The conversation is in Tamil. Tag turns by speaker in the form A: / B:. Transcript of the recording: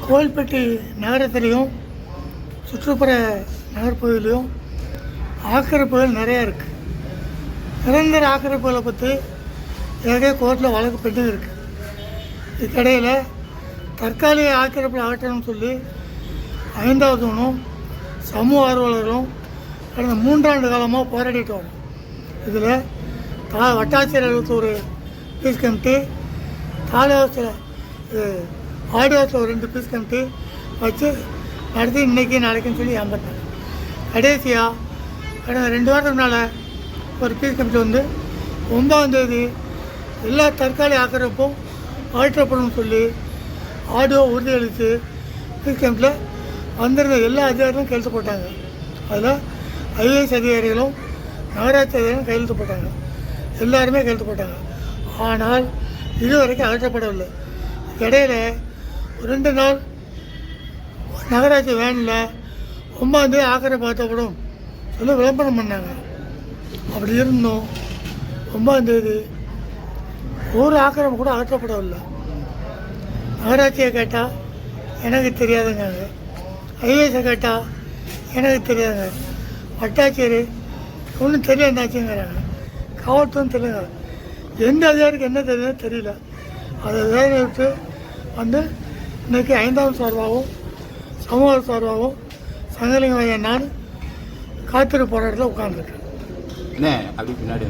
A: கோவில்பட்டி நகரத்துலேயும் சுற்றுப்புற நகர்ப்பகுதியிலையும் ஆக்கிரமிப்புகள் நிறையா இருக்குது. நிரந்தர ஆக்கிரமிப்புகளை பற்றி ஏற்கனவே கோர்ட்டில் வழக்கு பெண்டிங் இருக்குது. இதுக்கிடையில் தற்காலிக ஆக்கிரமிப்பில் அகற்றணும்னு சொல்லி 5வது ஒன்றும் சமூக ஆர்வலரும் கடந்த 3 ஆண்டு காலமாக போராடிட்டு வரோம். இதில் வட்டாட்சியர் அலுவலகத்தில் ஒரு பீஸ் கமிட்டி, தாலுகாவில் ஆடியோஸில் ஒரு 2 பீஸ் கமிட்டி வச்சு நடத்தி இன்றைக்கி நாளைக்குன்னு சொல்லி ஏமாத்தாங்க. கடைசியாக கடந்த 2 வாரத்துக்கு முன்னால் ஒரு பீஸ் கமிட்டி வந்து 9ஆம் தேதி எல்லா தற்காலிக ஆக்கிரமிப்பும் அகற்றப்படும் சொல்லி ஆடியோ உறுதியளித்து பீஸ் கமிட்டியில் வந்திருந்த எல்லா அதிகாரிகளும் கையெழுத்து போட்டாங்க. அதில் ஐஏஎஸ் அதிகாரிகளும் நகராட்சி அதிகாரிகளும் கையெழுத்து போட்டாங்க. எல்லாருமே கையெழுத்து போட்டாங்க. ஆனால் இதுவரைக்கும் அகற்றப்படவில்லை. இடையில் 2 நாள் நகராட்சி வேனில் 9ஆம் தேதி ஆக்கிரமிப்பு அகற்றப்படும் சொல்லி விளம்பரம் பண்ணாங்க. அப்படி இருந்தும் 9ஆம் தேதி ஒரு ஆக்கிரமிப்பு கூட அகற்றப்படவில்லை. நகராட்சியை கேட்டால் எனக்கு தெரியாதுங்க, ஐஏஎஸை கேட்டால் எனக்கு தெரியாதுங்க, வட்டாட்சியர் ஒன்றும் தெரியல என்னாச்சுங்கிறாங்க, காவல்துறையும் தெரியல, எந்த அதிகாரிக்கு என்ன தெரியுதுன்னு தெரியல. அதை வேலை விட்டு வந்து இன்றைக்கி 5ஆம் சார்பாகவும் சமூக சார்பாகவும் சங்கலிங்க நான் காத்திருப்பு போராட்டத்தில் உட்காந்துருக்கேன்.
B: என்ன அப்படி பின்னாடி